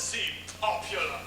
seem popular.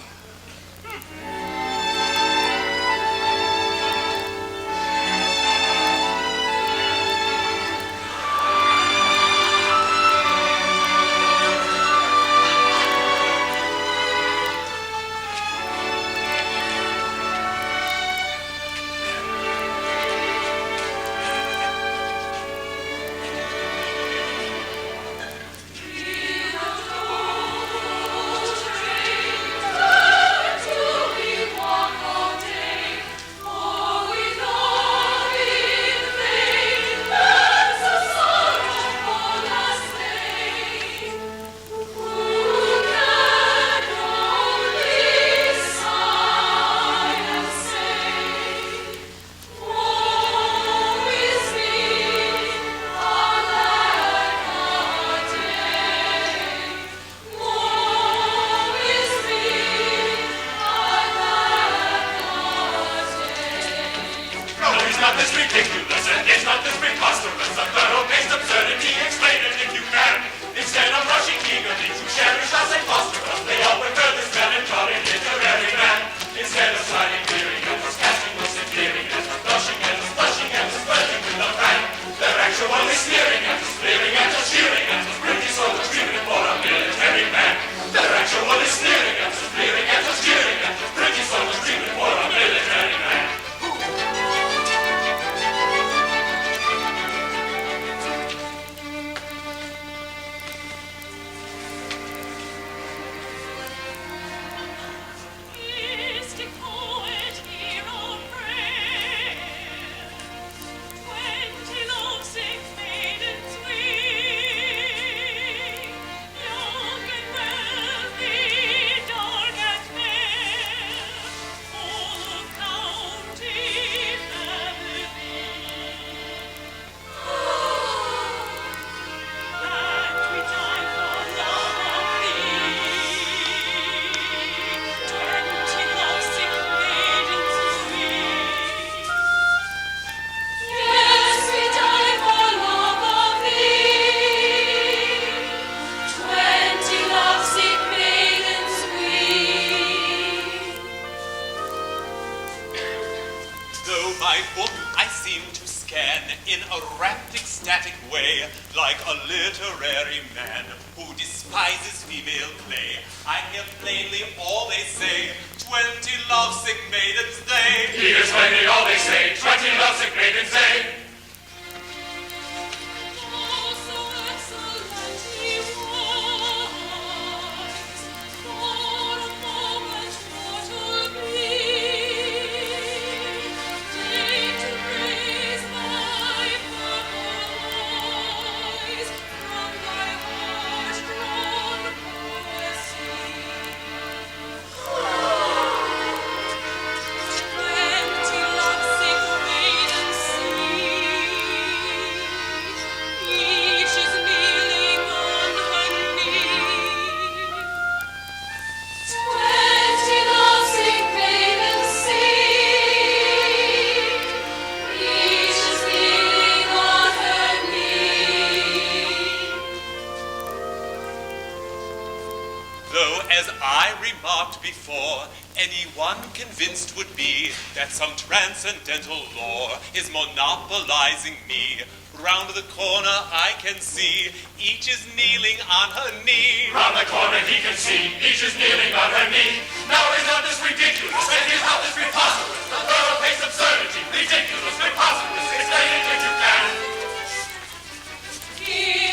Transcendental lore is monopolizing me. Round the corner I can see each is kneeling on her knee. Round the corner he can see each is kneeling on her knee. Now is not this ridiculous, and is not this preposterous? A thorough-paced absurdity, ridiculous, preposterous. Explain it if you can.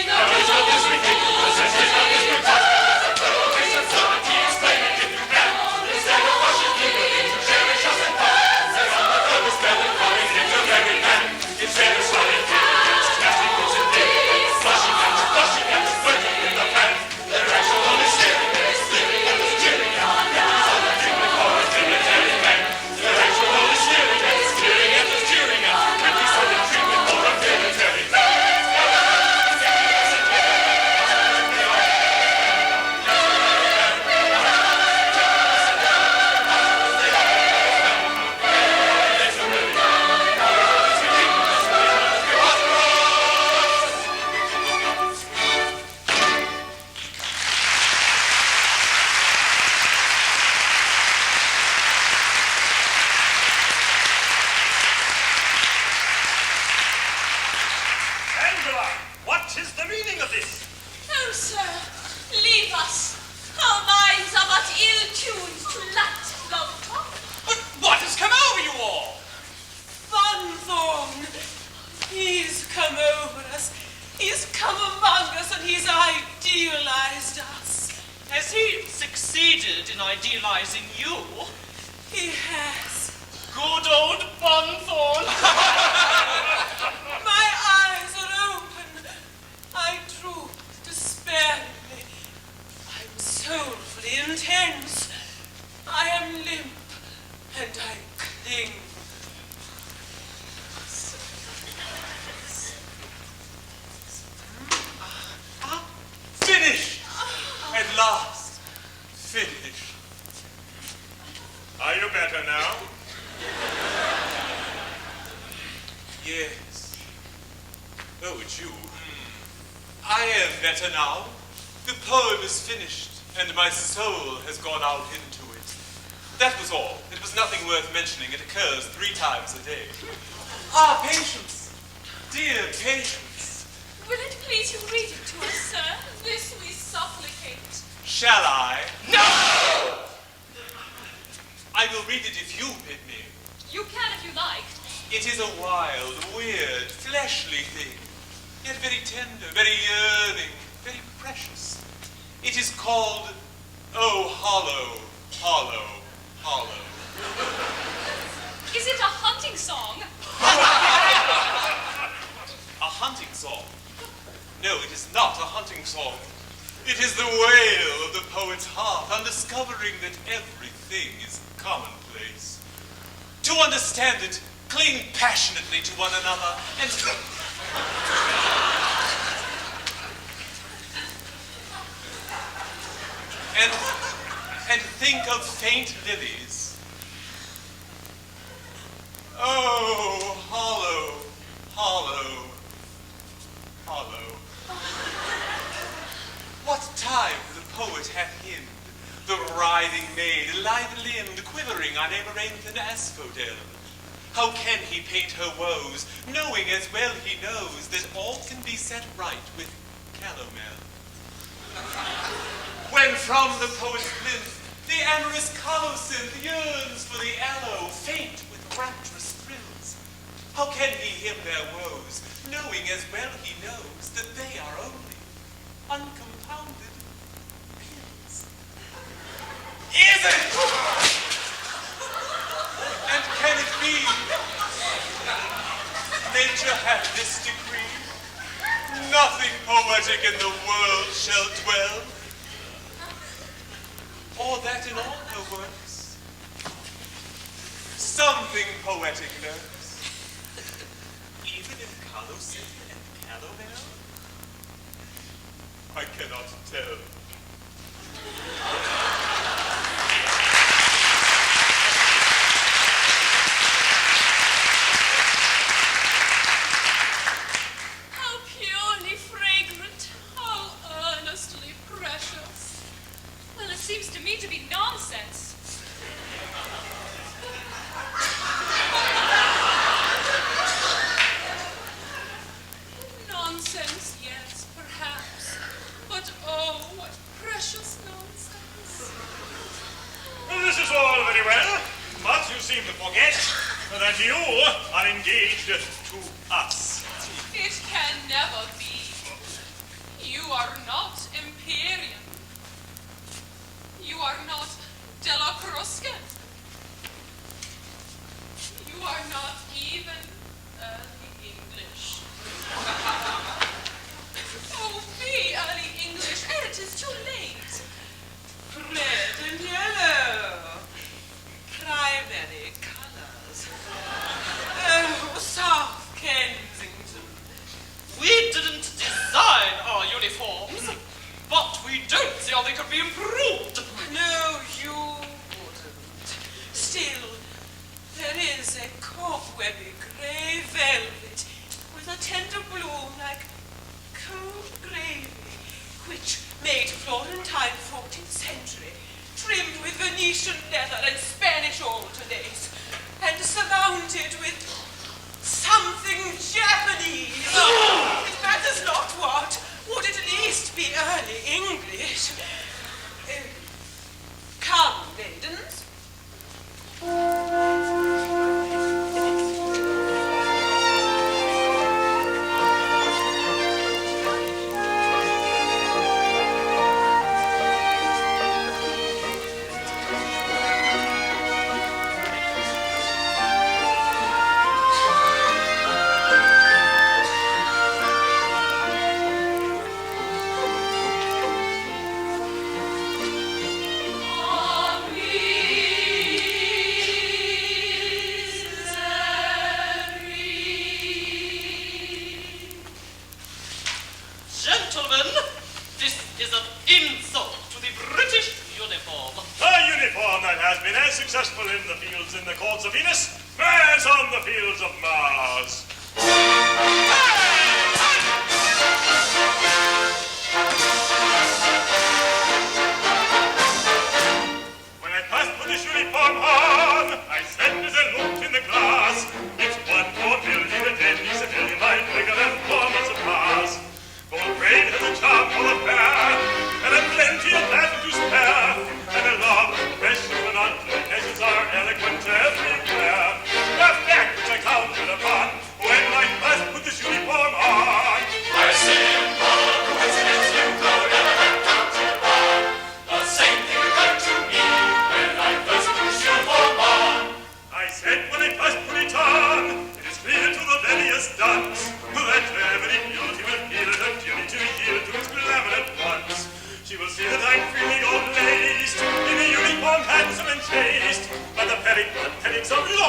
Now is not this ridiculous, and is not this preposterous? A thorough-paced absurdity, explain it if you can. Instead of rushing eagerly to cherish us and pop. Instead of smiling dividends, casting books and dividends, flushing at us, flirting with the pen. They're actually staring at us, staring at us, jeering at us. It's all a dreaming for us, military men. They're actually staring at us, jeering at us. Pretty sort of dreaming for come over us. He's come among us and he's idealized us. Has he succeeded in idealizing you? He has. Good old Bunthorne. My eyes are open. I droop despairingly. I'm soulfully intense. I am limp and I cling. Finish! At last, finish. Are you better now? Yes. Oh, it's you. I am better now. The poem is finished, and my soul has gone out into it. That was all. It was nothing worth mentioning. It occurs 3 times a day. Ah, Patience! Dear Patience! Will it please you read it to us, sir? This we supplicate. Shall I? No! I will read it if you bid me. You can if you like. It is a wild, weird, fleshly thing, yet very tender, very yearning, very precious. It is called, Oh, Hollow, Hollow, Hollow. Is it a hunting song? A hunting song? No, it is not a hunting song. It is the wail of the poet's heart on discovering that everything is commonplace. To understand it, cling passionately to one another and think of faint lilies. Oh, hollow, hollow, hollow. What time the poet hath hymned, the writhing maid, lithe-limbed, quivering on amaranth and asphodel. How can he paint her woes, knowing as well he knows that all can be set right with calomel? When from the poet's plinth the amorous colocynth yearns for the aloe, faint with rapturous thrills, how can he hymn their woes, knowing as well he knows that they are only uncompounded pills? Is it? And can it be? Nature hath this decree. Nothing poetic in the world shall dwell. Or that in all her works something poetic lurks. Even in colocynth and calomel? I cannot tell. How purely fragrant, how earnestly precious. Well, it seems to me to be nonsense. Nonsense, yes, perhaps. But oh, what precious nonsense. Well, this is all very well, but you seem to forget that you are engaged to us. It can never be. You are not Imperian. You are not Della Crusca. You are not even early English. Oh, be early English, and it is too late. Red and yellow. Primary colors. Oh, South Kensington. We didn't design our uniforms, but we don't see how they could be improved. No, you wouldn't. Still, there is a cobwebby grey velvet with a tender bloom like cold gravy, which made Florentine 14th century, trimmed with Venetian leather and Spanish alternates, and surmounted with something Japanese. It matters not what. Would at least be early English. Come, maidens. has been as successful in the fields in the courts of Venus as on the fields of Mars. When I first put this uniform on, I said as I looked in the glass, it's 1/4,000,000 civilian mind bigger than formers of Mars. For trade has a charm for the fair, and a plenty of that to spare, and a love of precious and unpleasants are eloquent everywhere. The fact which I counted upon when I first put this uniform on. I simple coincidence you could never have counted upon. The same thing occurred to me when I first put this uniform on. I said when I first put it on, it is clear to the veriest dunce that every beauty will feel her duty to yield to its glamour at once. She will see that I'm freely all laced, in a uniform handsome and chaste, but the petticoats of law